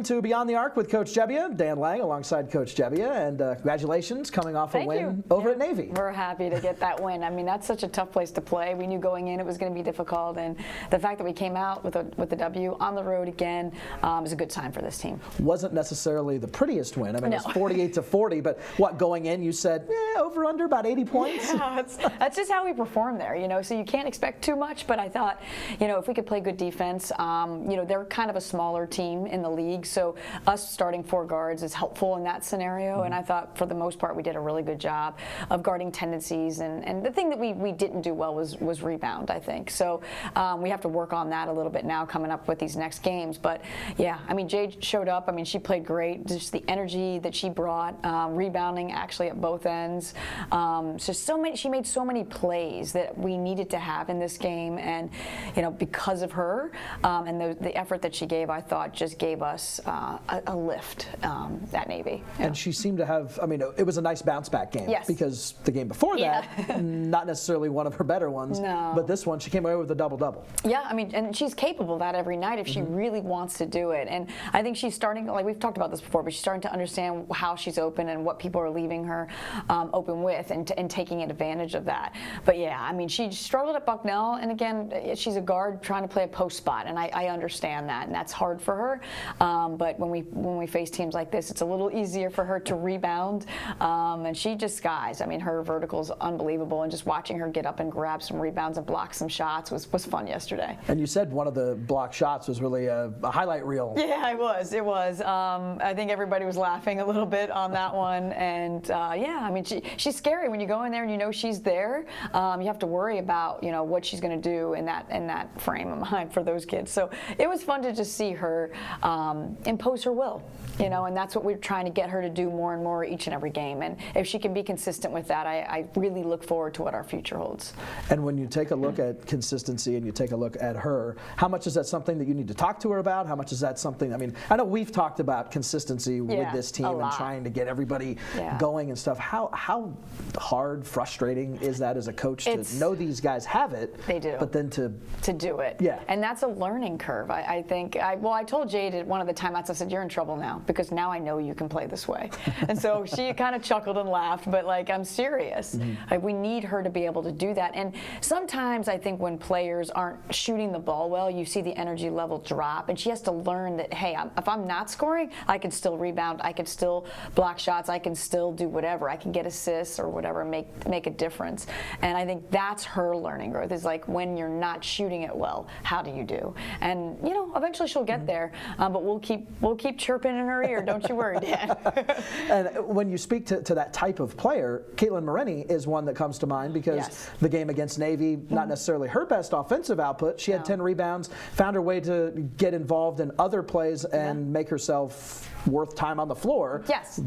into Beyond the Arc with Coach Gebbia, Dan Laing alongside Coach Gebbia, and congratulations coming off a win over at Navy. We're happy to get that win. I mean, that's such a tough place to play. We knew going in it was going to be difficult, and the fact that we came out with the W on the road again is a good sign for this team. Wasn't necessarily the prettiest win. I mean, it was 48-40, but what, going in, you said over under about 80 points? Yeah, that's just how we perform there, you know. So you can't expect too much, but I thought, you know, if we could play good defense, you know, they're kind of a smaller team in the league, so us starting 4 guards is helpful in that scenario. And I thought for the most part we did a really good job of guarding tendencies, and the thing that we didn't do well was rebound, I think. So we have to work on that a little bit now coming up with these next games. But yeah, I mean, Jade showed up. I mean, she played great. Just the energy that she brought, rebounding actually at both ends. She made so many plays that we needed to have in this game, and you know, because of her and the effort that she gave, I thought just gave us a lift at Navy. Yeah. And she seemed to have, I mean, it was a nice bounce back game. Yes. Because the game before that, not necessarily one of her better ones, but this one, she came away with a double-double. Yeah, I mean, and she's capable of that every night if she really wants to do it. And I think she's starting, like we've talked about this before, but she's starting to understand how she's open and what people are leaving her open with, and taking advantage of that. But yeah, I mean, she struggled at Bucknell, and again, she's a guard trying to play a post spot, and I understand that, and that's hard for her. But when we face teams like this, it's a little easier for her to rebound, and she just skies. I mean, her vertical's unbelievable, and just watching her get up and grab some rebounds and block some shots was fun yesterday. And you said one of the block shots was really a highlight reel. Yeah, it was. I think everybody was laughing a little bit on that one, and yeah, I mean, she's scary when you go in there and you know she's there. You have to worry about, you know, what she's going to do in that frame of mind for those kids. So it was fun to just see her impose her will, you know, and that's what we're trying to get her to do more and more each and every game. And if she can be consistent with that, I really look forward to what our future holds. And when you take a look at consistency and you take a look at her, how much is that something that you need to talk to her about? How much is that something, I mean, I know we've talked about consistency with this team and trying to get everybody going and stuff. How hard, frustrating is that as a coach to know these guys have it, they do, but then to do it? Yeah. And that's a learning curve. I think, I told Jade at one of the timeouts, I said, you're in trouble now, because now I know you can play this way. And so she kind of chuckled and laughed, but like, I'm serious. Like, we need her to be able to do that. And sometimes I think when players aren't shooting the ball well, you see the energy level drop, and she has to learn that, hey, if I'm not scoring, I can still rebound, I can still block shots, I can still do whatever, I can get assists or whatever, make a difference. And I think that's her learning growth, is like, when you're not shooting it well, how do you do? And you know, eventually she'll get there, but we'll keep chirping in her ear, don't you worry, Dan. And when you speak to that type of player, Katelyn Maroney is one that comes to mind, because the game against Navy, not necessarily her best offensive output. She had 10 rebounds, found her way to get involved in other plays and make herself worth time on the floor,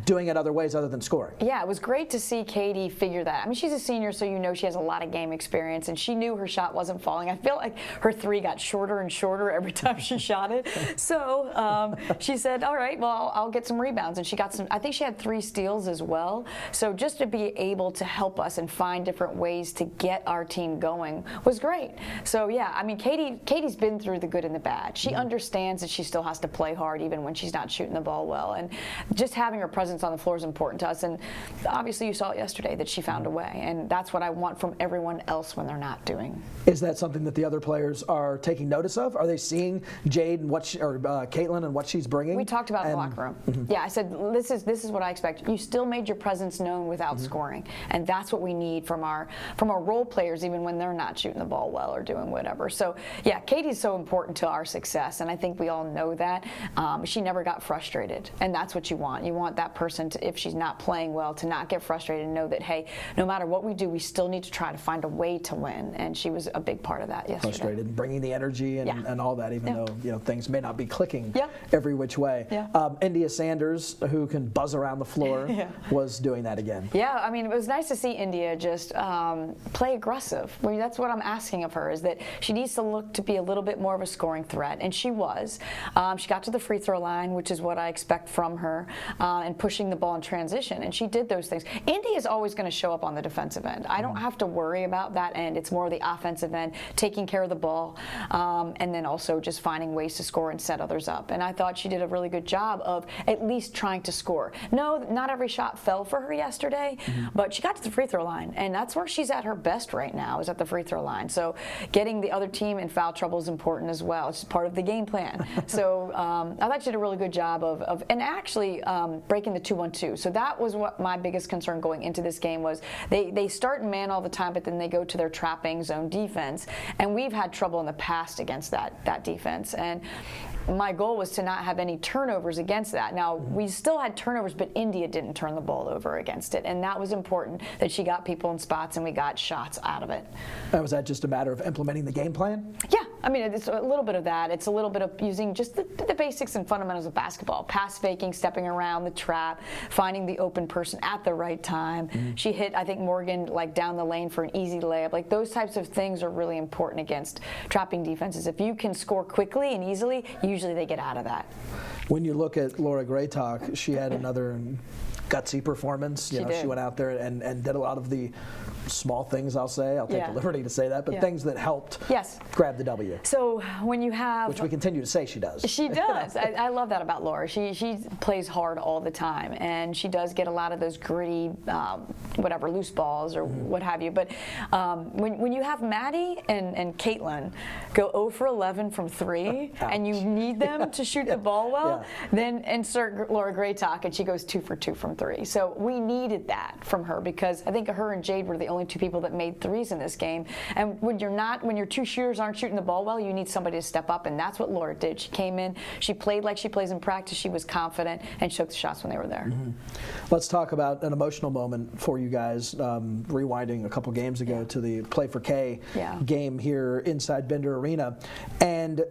doing it other ways other than scoring. Yeah, it was great to see Katie figure that. I mean, she's a senior, so you know she has a lot of game experience, and she knew her shot wasn't falling. I feel like her 3 got shorter and shorter every time she shot it. So she said, all right, well, I'll get some rebounds, and she got some, I think she had 3 steals as well. So just to be able to help us and find different ways to get our team going was great. So yeah, I mean, Katie's been through the good and the bad. She understands that she still has to play hard even when she's not shooting the ball well, and just having her presence on the floor is important to us. And obviously you saw it yesterday that she found a way, and that's what I want from everyone else when they're not doing. Is that something that the other players are taking notice of? Are they seeing Jade and Katelyn and what she's bringing? We talked about it in the locker room. Yeah, I said, this is what I expect. You still made your presence known without scoring, and that's what we need from our role players, even when they're not shooting the ball well or doing whatever. So yeah, Katie's so important to our success, and I think we all know that. She never got frustrated, and that's what you want. You want that person to, if she's not playing well, to not get frustrated and know that, hey, no matter what we do, we still need to try to find a way to win, and she was a big part of that yesterday. Frustrated, bringing the energy and all that, even though, you know, things may not be clicking every which way. India Sanders, who can buzz around the floor, was doing that again. Yeah, I mean, it was nice to see India just play aggressive. I mean, that's what I'm asking of her, is that she needs to look to be a little bit more of a scoring threat, and she was. She got to the free throw line, which is what I expected expect from her, and pushing the ball in transition, and she did those things. Indy is always going to show up on the defensive end. I don't have to worry about that end. It's more the offensive end, taking care of the ball, and then also just finding ways to score and set others up. And I thought she did a really good job of at least trying to score. No, not every shot fell for her yesterday, but she got to the free throw line, and that's where she's at her best right now, is at the free throw line. So getting the other team in foul trouble is important as well. It's part of the game plan. So I thought she did a really good job of and actually breaking the 2-1-2. So that was what my biggest concern going into this game was. They start in man all the time, but then they go to their trapping zone defense, and we've had trouble in the past against that defense. And my goal was to not have any turnovers against that. Now, we still had turnovers, but India didn't turn the ball over against it, and that was important, that she got people in spots and we got shots out of it. Was that just a matter of implementing the game plan? Yeah, I mean, it's a little bit of that. It's a little bit of using just the basics and fundamentals of basketball. Pass faking, stepping around the trap, finding the open person at the right time. She hit, I think, Morgan like down the lane for an easy layup. Like those types of things are really important against trapping defenses. If you can score quickly and easily, usually they get out of that. When you look at Laura Graytalk, she had another gutsy performance. She went out there and did a lot of the small things, I'll say. I'll take the liberty to say that, but things that helped grab the W. So when you have... Which we continue to say she does. She does. I love that about Laura. She plays hard all the time, and she does get a lot of those gritty, whatever, loose balls or what have you. But when you have Maddie and Katelyn go 0 for 11 from 3, and you need them to shoot the ball well, then insert Laura Graytalk, and she goes 2 for 2 from 3. So we needed that from her, because I think her and Jade were the only two people that made threes in this game. And when your two shooters aren't shooting the ball well, you need somebody to step up, and that's what Laura did. She came in, she played like she plays in practice, she was confident, and she took the shots when they were there. Let's talk about an emotional moment for you guys, rewinding a couple games ago to the Play for K game here inside Bender Arena, and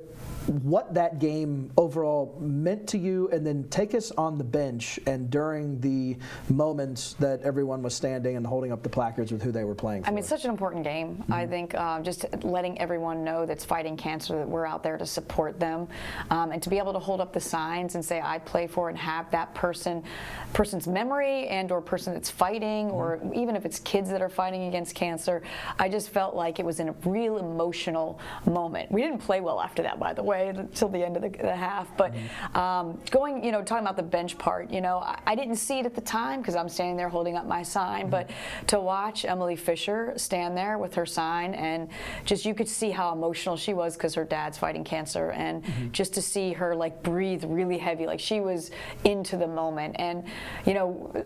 what that game overall meant to you, and then take us on the bench and during the moments that everyone was standing and holding up the placards with who they were playing for. I mean, it's such an important game. I think just letting everyone know that's fighting cancer, that we're out there to support them, and to be able to hold up the signs and say, I play for it, and have that person's memory and or person that's fighting, or even if it's kids that are fighting against cancer. I just felt like it was in a real emotional moment. We didn't play well after that, by the way, until the end of the half. But talking about the bench part, I didn't see it at the time because I'm standing there holding up my sign, but to watch Emily Fisher stand there with her sign, and just you could see how emotional she was because her dad's fighting cancer, and just to see her like breathe really heavy, like she was into the moment. And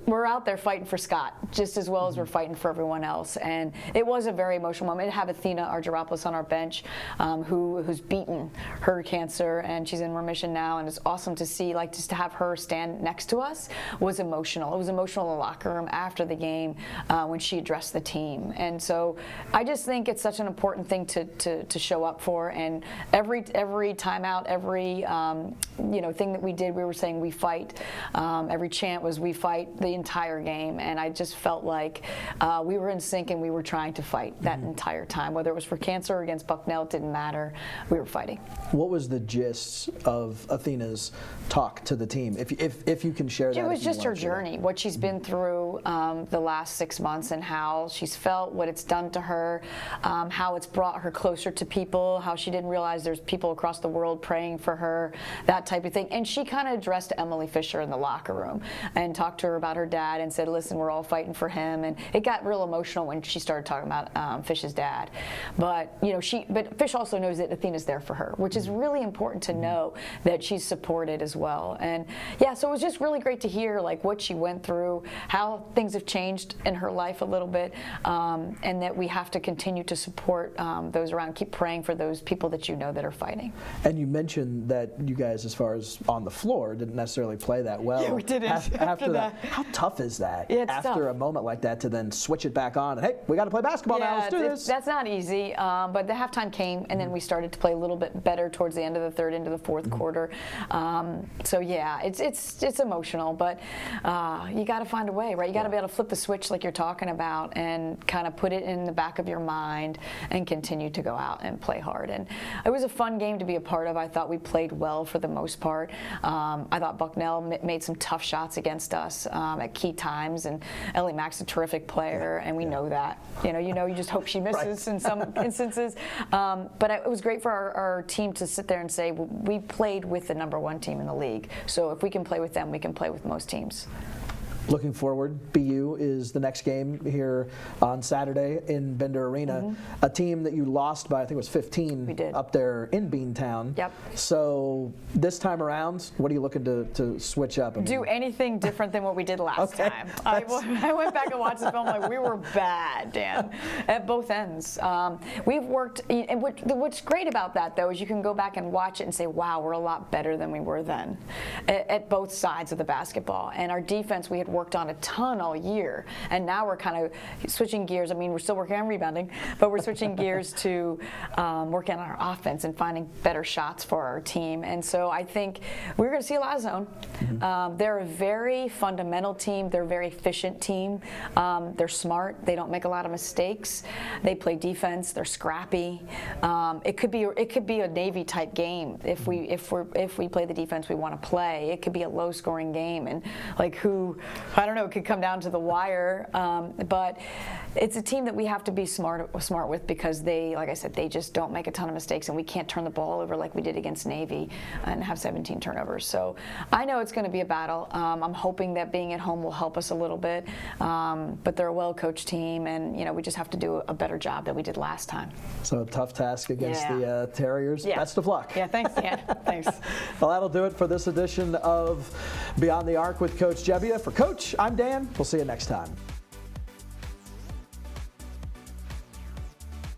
we're out there fighting for Scott just as well as we're fighting for everyone else, and it was a very emotional moment to have Athena Argyropoulos on our bench, who's beaten her cancer, and she's in remission now, and it's awesome to see, like, just to have her stand next to us was emotional. It was emotional in the locker room after the game when she addressed the team. And so I just think it's such an important thing to show up for, and every timeout, every thing that we did, we were saying we fight. Every chant was we fight the entire game, and I just felt like we were in sync and we were trying to fight that entire time. Whether it was for cancer or against Bucknell, it didn't matter. We were fighting. What was the gist of Athena's talk to the team, if you can share that? It was just her journey, what she's been through the last 6 months, and how she's felt, what it's done to her, how it's brought her closer to people, how she didn't realize there's people across the world praying for her, that type of thing. And she kind of addressed Emily Fisher in the locker room and talked to her about her dad and said, listen, we're all fighting for him. And it got real emotional when she started talking about Fish's dad. But but Fish also knows that Athena's there for her, which is really important to know, that she's supported as well. And so it was just really great to hear like what she went through, how things have changed in her life a little bit, and that we have to continue to support those around, keep praying for those people that that are fighting. And you mentioned that you guys, as far as on the floor, didn't necessarily play that well. Yeah, we didn't. After that. How tough is that? Yeah, after tough. A moment like that, to then switch it back on and, hey, we got to play basketball now, let's do this. That's not easy, but the halftime came, and then we started to play a little bit better towards towards the end of the third into the fourth quarter. So yeah, it's emotional, but you got to find a way, right? You got to be able to flip the switch like you're talking about and kind of put it in the back of your mind and continue to go out and play hard. And it was a fun game to be a part of. I thought we played well for the most part. I thought Bucknell made some tough shots against us at key times, and Ellie Mack's a terrific player, and we know that. You just hope she misses in some instances. But it was great for our team to sit there and say, we played with the #1 team in the league. So if we can play with them, we can play with most teams. Looking forward, BU is the next game here on Saturday in Bender Arena. A team that you lost by, I think it was 15 We did. up there in Beantown. Yep. So this time around, what are you looking to switch up? Do anything different than what we did last time. I went back and watched the film, like, we were bad, Dan, at both ends. We've worked, and what's great about that, though, is you can go back and watch it and say, wow, we're a lot better than we were then at both sides of the basketball. And our defense, we had worked on a ton all year, and now we're kind of switching gears. I mean, we're still working on rebounding, but we're switching gears to working on our offense and finding better shots for our team. And so I think we're going to see a lot of zone. They're a very fundamental team. They're a very efficient team. They're smart. They don't make a lot of mistakes. They play defense. They're scrappy. It could be a Navy type game if we play the defense we want to play. It could be a low scoring game, and I don't know, it could come down to the wire, but it's a team that we have to be smart with, because they, like I said, they just don't make a ton of mistakes, and we can't turn the ball over like we did against Navy and have 17 turnovers. So I know it's going to be a battle. I'm hoping that being at home will help us a little bit, but they're a well-coached team, and we just have to do a better job than we did last time. So a tough task against the Terriers. Yeah. Best of luck. Yeah, thanks, Dan. Thanks. Well, that'll do it for this edition of Beyond the Arc with Coach Gebbia. For Coach, I'm Dan. We'll see you next time.